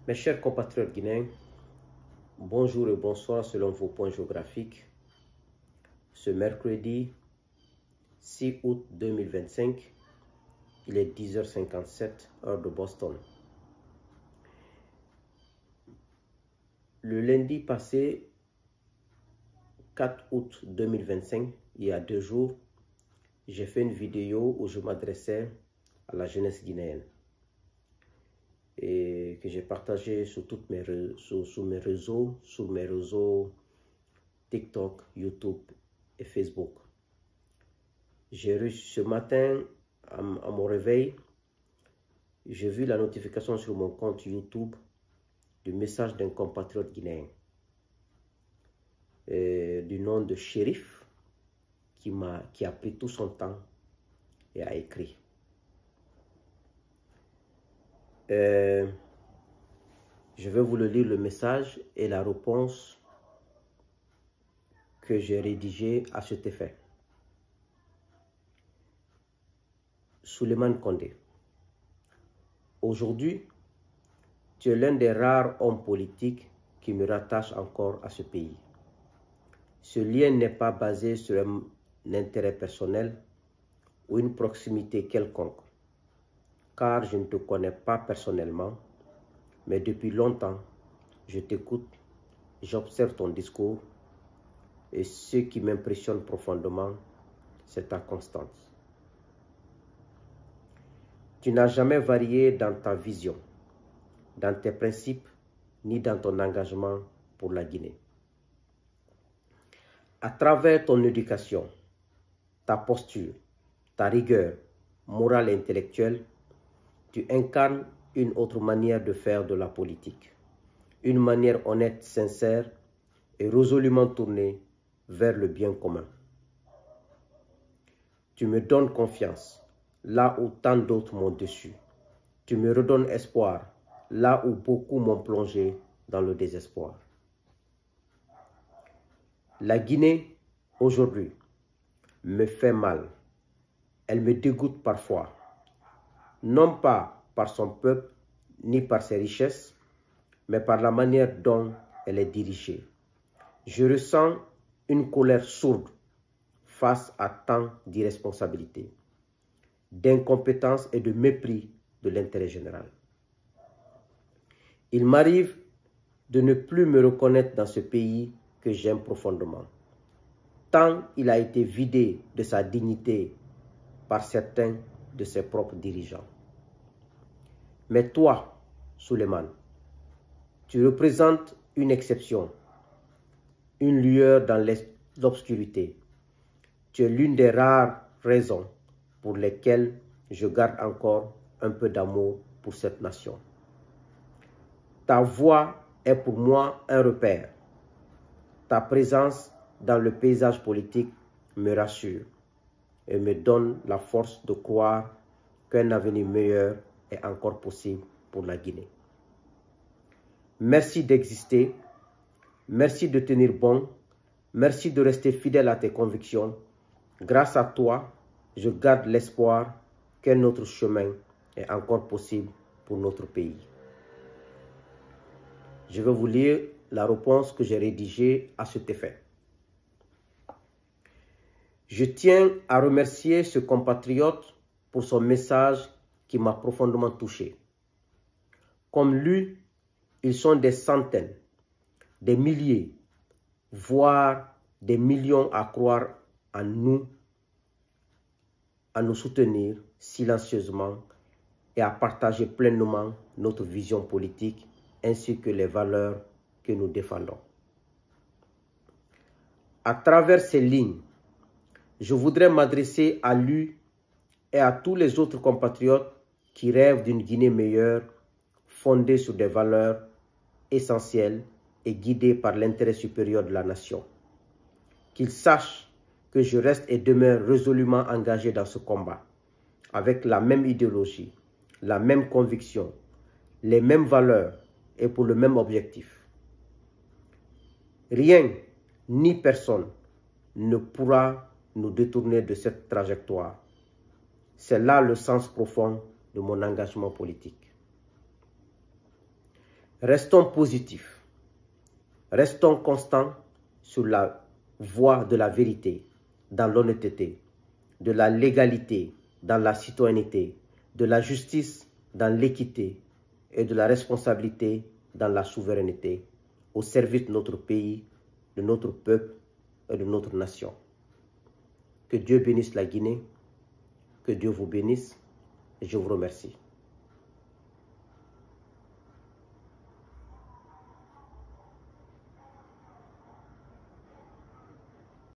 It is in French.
Mes chers compatriotes guinéens, bonjour et bonsoir selon vos points géographiques. Ce mercredi 6 août 2025, il est 10h57, heure de Boston. Le lundi passé, 4 août 2025, il y a 2 jours, j'ai fait une vidéo où je m'adressais à la jeunesse guinéenne et que j'ai partagé sur mes réseaux TikTok, YouTube et Facebook. J'ai reçu ce matin à mon réveil, j'ai vu la notification sur mon compte YouTube du message d'un compatriote guinéen du nom de Chérif qui a pris tout son temps et a écrit. Je vais vous le lire le message et la réponse que j'ai rédigée à cet effet. Souleymane Condé, aujourd'hui, tu es l'un des rares hommes politiques qui me rattachent encore à ce pays. Ce lien n'est pas basé sur un intérêt personnel ou une proximité quelconque, car je ne te connais pas personnellement, mais depuis longtemps, je t'écoute, j'observe ton discours, et ce qui m'impressionne profondément, c'est ta constance. Tu n'as jamais varié dans ta vision, dans tes principes, ni dans ton engagement pour la Guinée. À travers ton éducation, ta posture, ta rigueur morale et intellectuelle, tu incarnes une autre manière de faire de la politique, une manière honnête, sincère et résolument tournée vers le bien commun. Tu me donnes confiance là où tant d'autres m'ont déçu. Tu me redonnes espoir là où beaucoup m'ont plongé dans le désespoir. La Guinée, aujourd'hui, me fait mal. Elle me dégoûte parfois, non pas par son peuple ni par ses richesses, mais par la manière dont elle est dirigée. Je ressens une colère sourde face à tant d'irresponsabilité, d'incompétence et de mépris de l'intérêt général. Il m'arrive de ne plus me reconnaître dans ce pays que j'aime profondément, tant il a été vidé de sa dignité par certains de ses propres dirigeants. Mais toi, Souleymane, tu représentes une exception, une lueur dans l'obscurité. Tu es l'une des rares raisons pour lesquelles je garde encore un peu d'amour pour cette nation. Ta voix est pour moi un repère. Ta présence dans le paysage politique me rassure et me donne la force de croire qu'un avenir meilleur est encore possible pour la Guinée. Merci d'exister, merci de tenir bon, merci de rester fidèle à tes convictions. Grâce à toi, je garde l'espoir qu'un autre chemin est encore possible pour notre pays. Je vais vous lire la réponse que j'ai rédigée à cet effet. Je tiens à remercier ce compatriote pour son message qui m'a profondément touché. Comme lui, ils sont des centaines, des milliers, voire des millions à croire en nous, à nous soutenir silencieusement et à partager pleinement notre vision politique ainsi que les valeurs que nous défendons. À travers ces lignes, je voudrais m'adresser à lui et à tous les autres compatriotes qui rêvent d'une Guinée meilleure, fondée sur des valeurs essentielles et guidée par l'intérêt supérieur de la nation. Qu'ils sachent que je reste et demeure résolument engagé dans ce combat, avec la même idéologie, la même conviction, les mêmes valeurs et pour le même objectif. Rien ni personne ne pourra nous détourner de cette trajectoire. C'est là le sens profond de mon engagement politique. Restons positifs. Restons constants sur la voie de la vérité, dans l'honnêteté, de la légalité, dans la citoyenneté, de la justice, dans l'équité et de la responsabilité, dans la souveraineté, au service de notre pays, de notre peuple et de notre nation. Que Dieu bénisse la Guinée, que Dieu vous bénisse et je vous remercie.